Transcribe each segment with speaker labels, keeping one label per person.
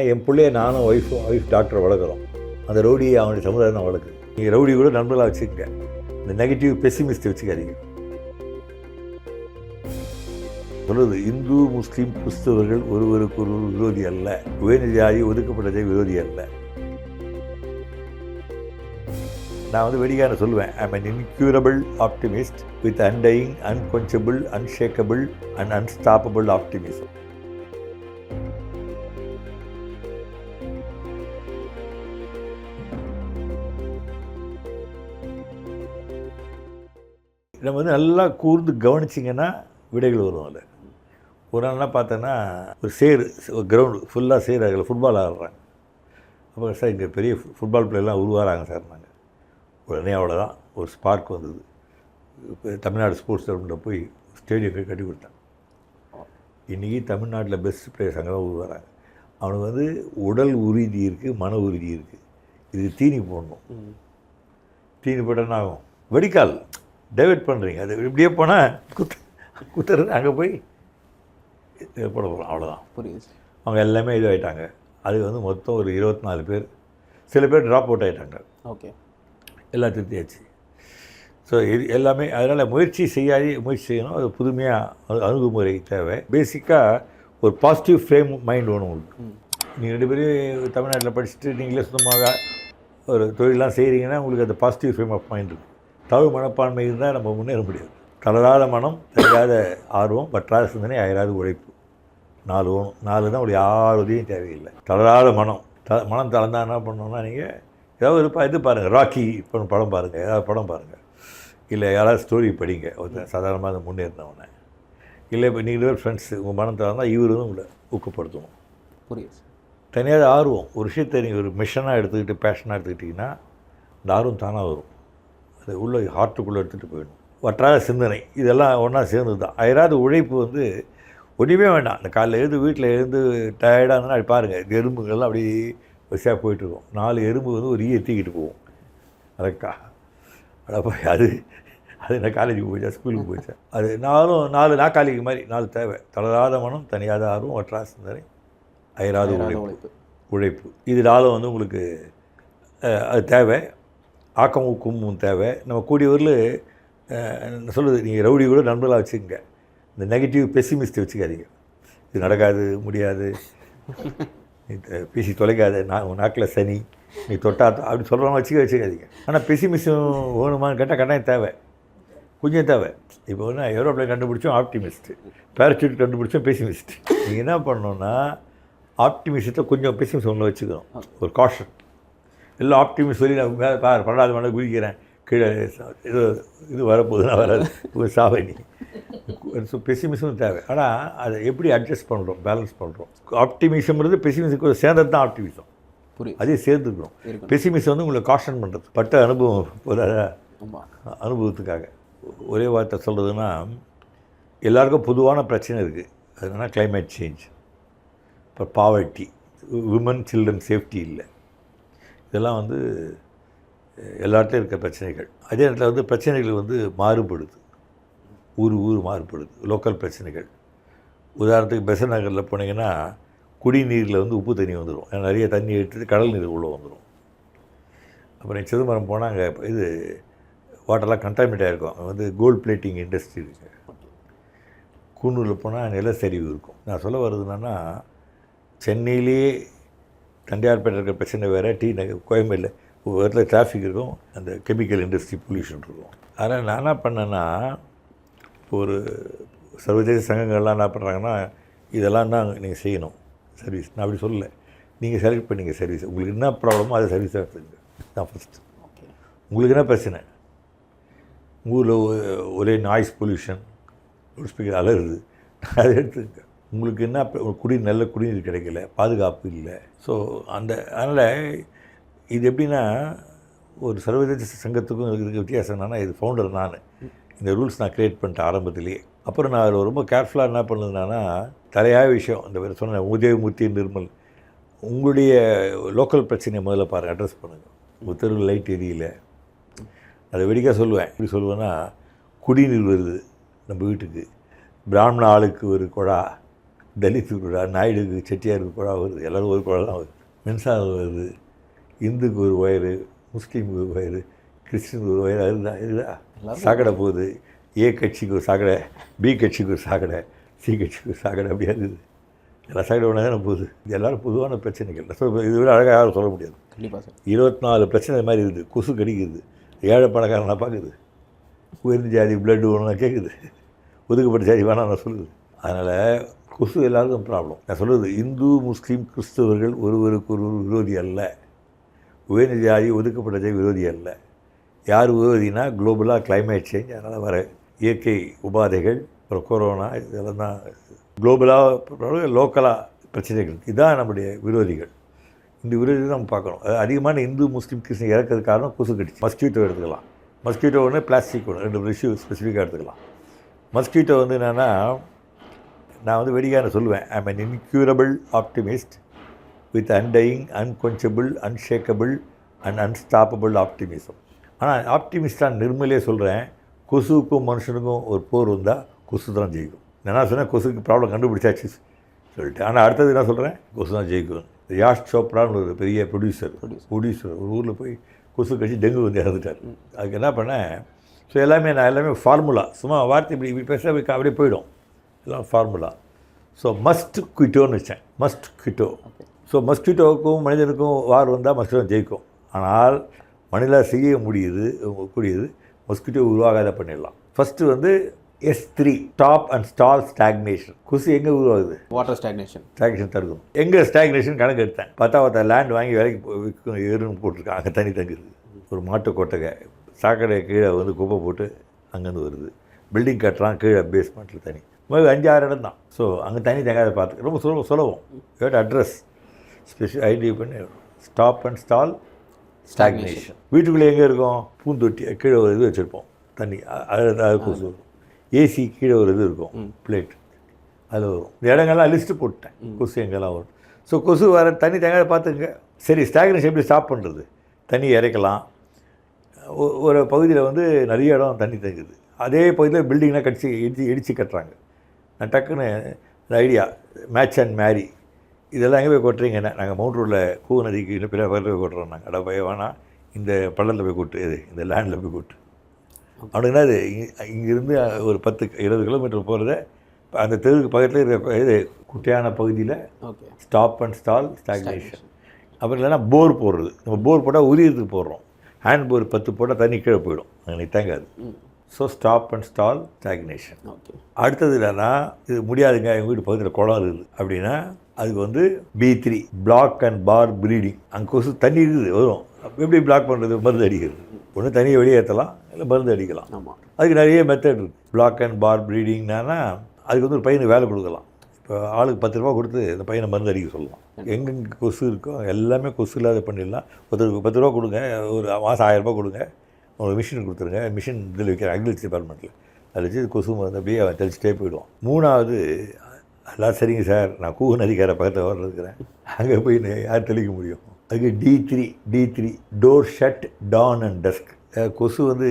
Speaker 1: என் பிள்ளைய நானும் ஒய்ஃப் டாக்டரை வளர்க்குறோம். அந்த ரவுடியை அவனுடைய சமுதாயம் தான் வளர்க்குது. நீங்கள் ரவுடி கூட நண்பர்களாக வச்சுக்கங்க, இந்த நெகட்டிவ் பெசிமிஸ்ட்டை வச்சுக்காதீங்க. சொல்லுது, இந்து முஸ்லீம் கிறிஸ்தவர்கள் ஒருவருக்கு ஒரு விரோதி அல்ல, உயர்ந்த ஜாதி ஒதுக்கப்பட்டதை விரோதி அல்ல. நான் வந்து வெடிக்கான சொல்லுவேன், I M an incurable optimist with undying, unquenchable, unshakable and unstoppable optimism. நம்ம வந்து நல்லா கூர்ந்து கவனிச்சிங்கன்னா விடைகள் வரும். அதில் ஒரு நாள்லாம் பார்த்தோன்னா ஒரு கிரவுண்டு ஃபுல்லாக சேர் அதில் ஃபுட்பால் ஆடுறாங்க. அப்போ சார் இங்கே பெரிய ஃபுட்பால் பிளேயர்லாம் உருவாகிறாங்க சார். நாங்கள் உடனே அவ்வளோதான், ஒரு ஸ்பார்க் வந்தது. இப்போ தமிழ்நாடு ஸ்போர்ட்ஸ் கிளப்பில் போய் ஸ்டேடியம் கட்டி கொடுத்தாங்க. இன்றைக்கி தமிழ்நாட்டில் பெஸ்ட் பிளேயர்ஸ் அங்கே தான் உருவாகிறாங்க. அவனுக்கு வந்து உடல் உறுதி இருக்குது, மன உறுதி இருக்குது. இது தீனி போடணும். தீனி போட்டோன்னா ஆகும், வெடிக்கால் டைவெர்ட் பண்ணுறீங்க. அது இப்படியே போனால் குத்துறது அங்கே போய் போட போகிறோம், அவ்வளோதான். புரியுது. அவங்க எல்லாமே இதுவாகிட்டாங்க. அது வந்து மொத்தம் ஒரு 24 பேர். சில பேர் ட்ராப் அவுட் ஆகிட்டாங்க. ஓகே, எல்லாம் திருத்தியாச்சு. ஸோ இது எல்லாமே அதனால் முயற்சி செய்யணும். அது புதுமையாக அணுகுமுறை தேவை. பேசிக்காக ஒரு பாசிட்டிவ் ஃப்ரேம் மைண்ட் வேணும் உங்களுக்கு. நீங்கள் 2 பேரும் தமிழ்நாட்டில் படிச்சுட்டு நீங்களே சுத்தமாக ஒரு தொழிலெலாம் செய்கிறீங்கன்னா உங்களுக்கு அந்த பாசிட்டிவ் ஃப்ரேம் ஆஃப் மைண்ட் இருக்குது. தமிழ் மனப்பான்மை இருந்தால் நம்ம முன்னேற முடியாது. தளராத மனம், தெரியாத ஆர்வம், பற்றாத சிந்தனை, அயராத உழைப்பு. 4 வேணும். 4 தான் உங்களுக்கு யார் உதவியும் தேவையில்லை. தளராத மனம். மனம் தளர்ந்தால் என்ன பண்ணணும்னா, நீங்கள் ஏதாவது இது பாருங்கள், ராக்கி படம் பாருங்கள், ஏதாவது படம் பாருங்கள், இல்லை யாராவது ஸ்டோரி படிங்க, ஒருத்தர் சாதாரணமாக அதை முன்னேறினவனை. இல்லை இப்போ நீங்கள் ஃப்ரெண்ட்ஸு உங்கள் மனம் தளர்ந்தால் இவர் வந்து உங்களை ஊக்கப்படுத்தணும். புரியுது. தனியாத ஆர்வம், ஒரு விஷயத்தை நீங்கள் ஒரு மிஷனாக எடுத்துக்கிட்டு பேஷனாக எடுத்துக்கிட்டிங்கன்னா அந்த ஆர்வம் தானாக வரும். அது உள்ள ஹார்ட்டுக்குள்ளே எடுத்துகிட்டு போயிடணும். வற்றாத சிந்தனை, இதெல்லாம் ஒன்றா சேர்ந்து தான். அயராத உழைப்பு வந்து ஒன்றுமே வேண்டாம். அந்த காலையில் எழுந்து வீட்டில் எழுந்து டயர்டாக இருந்ததுன்னா அப்படி பாருங்கள், எறும்புகள்லாம் அப்படி வரிசையாக போயிட்டுருக்கோம். 4 எறும்பு வந்து ஒரு தூக்கிட்டு போவோம். கரெக்டாக அதை போய் அது என்ன காலேஜுக்கு போயிச்சா, ஸ்கூலுக்கு போயிச்சா, அது 4 நாக்காளிக்கு மாதிரி 4 தேவை. தளராத மனம், தனியாத ஆர்வம், வற்றாத சிந்தனை, அயராத உழைப்பு. இது 4 வந்து உங்களுக்கு அது தேவை. ஆக்கம் ஊக்கமும் தேவை. நம்ம கூடிய ஊரில் சொல்லுது, நீங்கள் ரவுடி கூட நண்பர்களாக வச்சுக்கோங்க, இந்த நெகட்டிவ் பெசிமிஸ்ட்டை வச்சுக்காதீங்க. இது நடக்காது, முடியாது, நீ பேசி தொலைக்காத, உன் நாக்கில் சனி, நீ தொட்டா அப்படி சொல்கிறவங்க வச்சுக்காதீங்க. ஆனால் பெசிமிஸ்டும் வேணுமான்னு கேட்டால் கட்டாயம் தேவை, கொஞ்சம் தேவை. இப்போ வந்து ஏரோப்ளைன் கண்டுபிடிச்சோம் ஆப்டிமிஸ்ட்டு, பேராசூட் கண்டுபிடிச்சோம் பெசிமிஸ்ட். நீங்கள் என்ன பண்ணணுன்னா ஆப்டிமிஸ்ட்டை கொஞ்சம் பெசிமிஸ்ட் ஒன்று வச்சுக்கணும், ஒரு காஷன். எல்லாம் ஆப்டிமிஸ்ட் சொல்லி நான் பரவாயில்ல மணி குதிக்கிறேன், கீழே இது வரப்போகுதுன்னா வராது, ஒரு சாவணி. ஸோ பெசிமிசமும் தேவை. ஆனால் அதை எப்படி அட்ஜஸ்ட் பண்ணுறோம், பேலன்ஸ் பண்ணுறோம். ஆப்டிமிசம்ன்றது பெசிமிஸுக்கு சேர்ந்தது தான் ஆப்டிமிசம். அதே சேர்ந்துக்கணும். பெசிமிசம் வந்து உங்களை காஷன் பண்ணுறது, பட்ட அனுபவம் அனுபவத்துக்காக. ஒரே வார்த்தை சொல்கிறதுன்னா, எல்லாருக்கும் பொதுவான பிரச்சனை இருக்குது. அது என்னென்னா கிளைமேட் சேஞ்ச், இப்போ பாவர்ட்டி, விமன் சில்ட்ரன் சேஃப்டி இல்லை. இதெல்லாம் வந்து எல்லாத்துலேயும் இருக்க பிரச்சனைகள். அதே நேரத்தில் வந்து பிரச்சனைகள் வந்து மாறுபடுது, ஊர் மாறுபடுது, லோக்கல் பிரச்சனைகள். உதாரணத்துக்கு பெசன் நகரில் போனீங்கன்னா குடிநீரில் வந்து உப்பு தண்ணி வந்துடும், நிறைய தண்ணி எடுத்துட்டு கடல் நீர் உள்ளே வந்துடும். அப்புறம் சிதம்பரம் போனால் அங்கே இது வாட்டர்லாம் கண்டாமினேட் ஆகிருக்கும். அங்கே வந்து கோல்டு பிளேட்டிங் இண்டஸ்ட்ரி இருக்குது. கூனூரில் போனால் நிலச்சரிவு இருக்கும். நான் சொல்ல வருதுன்னா, சென்னையிலேயே தண்டையார்பேட்டை இருக்கிற பிரச்சனை வேறு, கோயம்பேடில் ஒரு இடத்துல டிராஃபிக் இருக்கும், அந்த கெமிக்கல் இண்டஸ்ட்ரி பொல்யூஷன் இருக்கும். அதனால் நான் என்ன பண்ணேன்னா, இப்போ ஒரு சர்வதேச சங்கங்கள்லாம் என்ன பண்ணுறாங்கன்னா, இதெல்லாம் தான் நீங்கள் செய்யணும் சர்வீஸ். நான் அப்படி சொல்லலை, நீங்கள் செலக்ட் பண்ணிங்க சர்வீஸ். உங்களுக்கு என்ன ப்ராப்ளமோ அதை சர்வீஸாக எடுத்துங்க. தான் ஃபஸ்ட்டு. ஓகே, உங்களுக்கு என்ன பிரச்சனை, ஊரில் ஒரே நாய்ஸ் பொல்யூஷன், ஒரு ஸ்பீக்கர் அலருது, அதை எடுத்துங்க. உங்களுக்கு என்ன நல்ல குடிநீர் கிடைக்கல, பாதுகாப்பு இல்லை. ஸோ அதனால் இது எப்படின்னா, ஒரு சர்வதேச சங்கத்துக்கும் இருக்கிற வித்தியாசம் என்னென்னா, இது ஃபவுண்டர் நான், இந்த ரூல்ஸ் நான் க்ரியேட் பண்ணிட்டேன் ஆரம்பத்திலேயே. அப்புறம் நான் அதில் ரொம்ப கேர்ஃபுல்லாக என்ன பண்ணுதுன்னா, தலையாய விஷயம் இந்த சொன்ன உதயமூர்த்தி நிர்மல், உங்களுடைய லோக்கல் பிரச்சனையை முதல்ல பாருங்கள், அட்ரஸ் பண்ணுங்கள். உங்கள் தெருவில் லைட் எரியல, அதை வெடிக்க சொல்லுவேன். எப்படி சொல்லுவேன்னா, குடிநீர் வருது நம்ம வீட்டுக்கு, பிராமண ஆளுக்கு ஒரு குழா, தலித் நாயுடுக்கு செட்டியாருக்கு குழா வருது, எல்லோரும் ஒரு குழா தான் வருது. மின்சாரம் வருது, இந்துக்கு ஒரு ஒயரு, முஸ்லீமுக்கு ஒரு ஒயரு, கிறிஸ்டினுக்கு ஒரு ஒயர், அதுதான் இதுதான் சாக்கடை போகுது. ஏ கட்சிக்கு ஒரு சாக்கடை, பி கட்சிக்கு ஒரு சாக்கடை, சி கட்சிக்கு ஒரு சாக்கடை, அப்படியே இருக்குது. எல்லா சாக்கடை ஒன்றா தானே போகுது. இது எல்லோரும் பொதுவான பிரச்சனைகள். இது விட அழகாக யாரும் சொல்ல முடியாது. கண்டிப்பாக சார் 24 பிரச்சனை மாதிரி இருக்குது. கொசு கடிக்குது, ஏழை பணக்காரனா பார்க்குது, உயர்ந்த ஜாதி பிளட்டு ஒன்றா கேட்குது, ஒதுக்கப்பட்ட ஜாதி வேணாம் நான் சொல்லுது. அதனால் கொசு எல்லாருக்கும் ப்ராப்ளம். நான் சொல்கிறது இந்து முஸ்லீம் கிறிஸ்தவர்கள் ஒருவருக்கு ஒரு விரோதி அல்ல, உயர்ந்த ஜாதி ஒதுக்கப்பட்ட ஜாதி விரோதி அல்ல. யார் விரோதினா குளோபலாக கிளைமேட் சேஞ்ச், அதனால் வர இயற்கை உபாதைகள், அப்புறம் கொரோனா, இதெல்லாம் தான் குளோபலாக லோக்கலாக பிரச்சனைகள். இதுதான் நம்முடைய விரோதிகள். இந்த விரோதி நம்ம பார்க்கணும். அது அதிகமான இந்து முஸ்லீம் கிறிஸ்டின் இறக்கிறதுக்கு காரணம் கொசு கடிச்சு. மஸ்கிட்டோ எடுத்துக்கலாம். மஸ்கிட்டோ ஒன்று, பிளாஸ்டிக் ஒன்று, 2 இஷ்யூ ஸ்பெசிஃபிக்காக எடுத்துக்கலாம். மஸ்கிட்டோ வந்து என்னென்னா, நான் வந்து வெடிக்கான சொல்லுவேன், I am an incurable optimist with undying, unquenchable, unshakable and unstoppable optimism. ஆனால் ஆப்டிமிஸ்டாக நிர்மலே சொல்கிறேன், கொசுவுக்கும் மனுஷனுக்கும் ஒரு போர் வந்தால் கொசு தான் ஜெயிக்கும். என்ன சொன்னேன், கொசுக்கு ப்ராப்ளம் கண்டுபிடிச்சாச்சு சொல்லிட்டு. ஆனால் அடுத்தது என்ன சொல்கிறேன், கொசு தான் ஜெயிக்கும். யாஷ் சோப்ரான்னு ஒரு பெரிய ப்ரொடியூசர் ஒரு ஊரில் போய் கொசு கழிச்சு டெங்கு வந்து இறந்துட்டார். அதுக்கு என்ன பண்ணேன், ஸோ எல்லாமே ஃபார்முலா, சும்மா வார்த்தை இப்படி பேச அப்படியே போயிடும், எல்லாம் ஃபார்முலா. ஸோ மஸ்ட் குவிட்டோன்னு வச்சேன், மஸ்ட் குவிட்டோ. ஸோ மஸ்கிட்டோவுக்கும் மனிதனுக்கும் வார் வந்தால் மஸ்கிட்டோ ஜெயிக்கும். ஆனால் மனிதனால் செய்ய கூடியது மஸ்கிட்டோ உருவாகாத பண்ணிடலாம். ஃபஸ்ட்டு வந்து S3 stop and stall stagnation. கொசு எங்கே உருவாகுது, வாட்டர் ஸ்டாக்னேஷன் தடுக்கும். எங்கே ஸ்டாக்னேஷன் கணக்கு எடுத்தேன், பார்த்தா லேண்ட் வாங்கி வேலைக்கு ஏறுன்னு போட்டிருக்காங்க, அங்கே தண்ணி தங்குது. ஒரு மாட்டு கொட்டகை சாக்கடை கீழே வந்து குப்பை போட்டு அங்கேருந்து வருது. பில்டிங் கட்டுறான், கீழே பேஸ்மெண்ட்டில் தண்ணி, 5-6 இடம் தான். ஸோ அங்கே தண்ணி தங்காத பார்த்து ரொம்ப சுலபம். வேட் அட்ரஸ் ஸ்பெஷல் ஐடியா பண்ணி ஸ்டாப் அண்ட் ஸ்டால் ஸ்டாக்னேஷன். வீட்டுக்குள்ளே எங்கே இருக்கும், பூந்தொட்டி கீழே ஒரு இது வச்சுருப்போம் தண்ணி, அது கொசு. ஏசி கீழே ஒரு இது இருக்கும் பிளேட், அதில் வரும். இந்த இடங்கள்லாம் லிஸ்ட்டு போட்டேன், கொசு எங்கெல்லாம் வரும். ஸோ கொசு வர தண்ணி தங்காத பார்த்துங்க. சரி, ஸ்டாக்னேஷன் எப்படி ஸ்டாப் பண்ணுறது, தண்ணி இறைக்கலாம். ஒரு பகுதியில் வந்து நிறைய இடம் தண்ணி தங்குது, அதே பகுதியில் பில்டிங்லாம் இடித்து கட்டுறாங்க. நான் டக்குன்னு இந்த ஐடியா மேட்ச் அண்ட் மேரி இதெல்லாம் எங்கே போய் கொட்டுறீங்கன்னா, நாங்கள் மவுண்ட் ரோடில் கூ நதிக்கு இன்னும் பிற பக்கத்தில் போய் கொட்டுறோம். நாங்கள் அட போய் வேணாம், இந்த பள்ளத்தில் போய் கொட்டு, இந்த லேண்டில் போய் கொட்டு. அப்படின்னா அது இங்கேருந்து ஒரு 10-20 கிலோமீட்டர் போகிறத அந்த தெருவுக்கு பக்கத்தில் இருக்கிற இது குட்டையான பகுதியில் ஸ்டாப் அண்ட் ஸ்டால் ஸ்டாக்னேஷன். அப்புறம் இல்லைன்னா போர் போடுறது. நம்ம போர் போட்டால் உரியத்துக்கு போடுறோம், ஹேண்ட் போர் 10 போட்டால் தண்ணி கீழே போயிடும், அங்கே தேங்காது. So stop and stall stagnation. அடுத்தது இல்லைன்னா, இது முடியாதுங்க, எங்கள் வீட்டு பக்கத்தில் குளம் இருக்குது அப்படின்னா அதுக்கு வந்து B3 black and bar breeding. அங்கே கொசு தண்ணி இருக்குது வரும், எப்படி பிளாக் பண்ணுறது, மருந்து அடிக்கிறது. ஒன்று தண்ணியை வெளியேற்றலாம், இல்லை மருந்து அடிக்கலாம். ஆமாம், அதுக்கு நிறைய மெத்தட் இருக்குது. பிளாக் அண்ட் பார் ப்ரீடிங்னா அதுக்கு வந்து ஒரு பையனுக்கு வேலை கொடுக்கலாம். இப்போ ஆளுக்கு 10 ரூபா கொடுத்து இந்த பையனை மருந்து அடிக்க சொல்லலாம். எங்கெங்கே கொசு இருக்கோ எல்லாமே கொசு இல்லாத பண்ணிடலாம். ஒருத்தருக்கு 10 ரூபா கொடுங்க, ஒரு மாதம் 1000 ரூபா கொடுங்க, ஒரு மிஷின் கொடுத்துருங்க. மிஷின் இதில் வைக்கிற அக்ரிகல்ச்சர் டிபார்ட்மெண்ட்டில் அதில் வச்சு கொசு மருந்து அப்படியே அவன் தெளிச்சுட்டே போயிடுவான். 3வது, எல்லாம் சரிங்க சார், நான் கூகு நதிக்கார பக்கத்தில் வர்றதுக்கிறேன், அங்கே போய் யார் தெளிக்க முடியும். அதுக்கு D3 door shut dawn and dusk. கொசு வந்து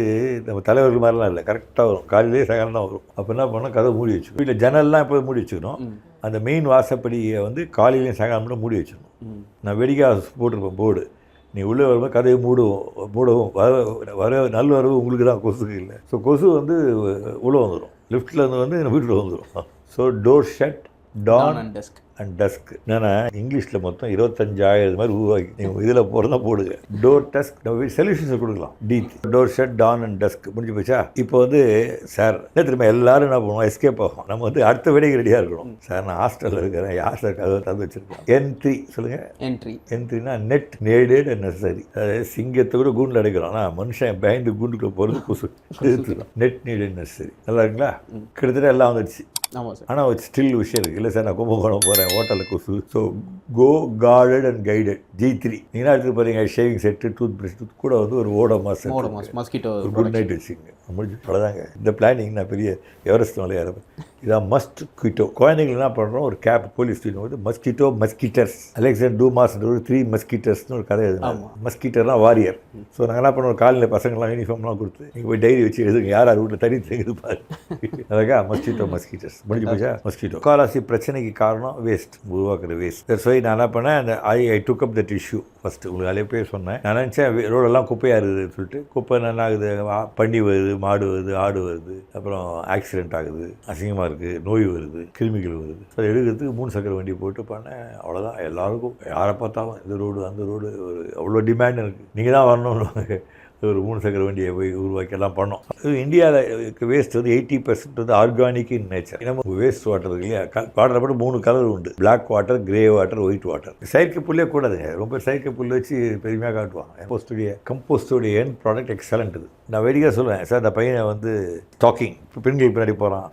Speaker 1: நம்ம தலைவர்கள் மாதிரிலாம் இல்லை, கரெக்டாக வரும், காலையிலே சாயங்காலம் தான் வரும். அப்போ என்ன பண்ணால் கதை மூடி வச்சுக்கணும். வீட்டில் ஜன்னல்லாம் எப்போ மூடி வச்சுக்கணும். அந்த மெயின் வாசப்படியை வந்து காலையிலையும் சாயங்காலம் மூடி வச்சிடணும். நான் வெடிக்காய் போட்டிருப்பேன் போர்டு, நீ உள்ளே வரும்போது கதையை மூடவும் வர நல்ல வரவு உங்களுக்கு தான், கொசுக்கு இல்லை. ஸோ கொசு வந்து உள்ளே வந்துடும், லிஃப்ட்டில் இருந்து வந்து வீட்டில் வந்துடும். So door shut dawn and dusk. என்னென்னா இங்கிலீஷில் மொத்தம் 25,000 மாதிரி உருவாக்கி நீங்கள் இதில் போகிறதா போடுங்க. டோர் டஸ்க் நம்ம சொல்யூஷன்ஸை கொடுக்கலாம். Door shut dawn and dusk முடிஞ்சு போச்சா. இப்போ வந்து சார் என்ன திரும்ப எல்லோரும் என்ன பண்ணுவோம், எஸ்கேப் ஆகும். நம்ம வந்து அடுத்த விடைக்கு ரெடியாக இருக்கணும். சார் நான் ஹாஸ்டலில் இருக்கிறேன், ஹாஸ்டல் கதவை திறந்து வச்சுருக்கேன். N3 சொல்லுங்கள். N3னா நெட் நேடட் அண்ட் நெசசரி. அதாவது சிங்கத்தை கூட கூண்டில் அடைக்கிறோம், ஆனால் மனுஷன் பயந்து கூண்டுக்குள்ளே போகிறது கொசு எடுத்துக்கலாம். Net needed necessary. நல்லா இருக்குங்களா, கிட்டத்தட்ட எல்லாம் வந்துடுச்சு. ஆனால் ஸ்டில் விஷயம் இருக்குது. இல்லை சார் நான் கும்பகோணம் போகிறேன், ஹோட்டலில் கொசு. So go guarded and guided. G3 நீங்களா எடுத்துகிட்டு போகிறீங்க ஷேவிங் செட்டு டூத் ப்ரஷ் கூட வந்து ஒரு ஓடோமாஸ்
Speaker 2: மஸ்கிட்டோ
Speaker 1: ஒரு குட் நைட் வச்சுங்க முடிஞ்சு அவ்வளோதாங்க. இந்த பிளானிங் நான் பெரிய எவரெஸ்ட் மலையாக இருப்பேன். இதான் மஸ்கிட்டோ. குழந்தைங்களுக்கு என்ன பண்ணுறோம், ஒரு கேப் போலீஸ் தூக்கிட்டு வந்து மஸ்கிட்டோ மஸ்கிட்டர்ஸ் அலெக்சாண்டர் டூமாஸ் ஒரு 3 மஸ்கிட்டர்ஸ்னு ஒரு கதை எழுதுனாங்க. மஸ்கிட்டர்லாம் வாரியர். ஸோ நாங்கள் என்ன பண்ணுவோம், காலையில் பசங்களாம் யூனிஃபார்ம்லாம் கொடுத்து நீங்கள் போய் டைரி வச்சு எழுதுங்க, யார் யார் வீட்டில் தனி தெரியுது பாரு. அழகா மஸ்கிட்டோ மஸ்கிட்டர்ஸ் முடிஞ்சு போச்சா. மஸ்கிட்டோ முக்கால்வாசி பிரச்சனைக்கு காரணம் வேஸ்ட், உருவாக்குற வேஸ்ட். சரி நான் என்ன பண்ணேன், அந்த ஐ டுக் அப் தட் இஷ்யூ ஃபஸ்ட்டு. உங்களுக்கு அழைப்பே சொன்னேன். நான் நினச்சேன் ரோடெல்லாம் குப்பையாக இருக்குதுன்னு சொல்லிட்டு. குப்பை என்ன ஆகுது, பண்ணி வருது, மாடு வருது, ஆடு வருது, அப்புறம் ஆக்சிடென்ட் ஆகுது, அசிங்கமாக இருக்குது, நோய் வருது, கிருமிகள் வருது. ஸோ எடுக்கிறதுக்கு 3 சக்கர வண்டி போட்டு பண்ணேன். அவ்வளோதான். எல்லாருக்கும் யாரை பார்த்தாலும் இந்த ரோடு அந்த ரோடு ஒரு அவ்வளோ டிமாண்ட் இருக்குது, நீங்கள் தான் வரணும்னு ஒரு 3 சக்கர வண்டியை போய் உருவாக்கி எல்லாம் பண்ணோம். இந்தியாவில் வேஸ்ட் வந்து 80% வந்து ஆர்கானிக் இன் நேச்சர். நம்ம வேஸ்ட் வாட்டர் இருக்கு இல்லையா, வாட்டரை போட்டு 3 கலர் உண்டு, black water, grey water, white water. செயற்கை புல்லே கூடாதுங்க, ரொம்ப செயற்கை புல் வச்சு பெருமையாக காட்டுவாங்க. கம்போஸ்டுடைய எண்ட் ப்ராடக்ட் எக்ஸலண்ட். இது நான் வேடிக்கையாக சொல்லுவேன் சார், இந்த பையனை வந்து ஸ்டாக்கிங் பெண்கள் பின்னாடி போகிறான்,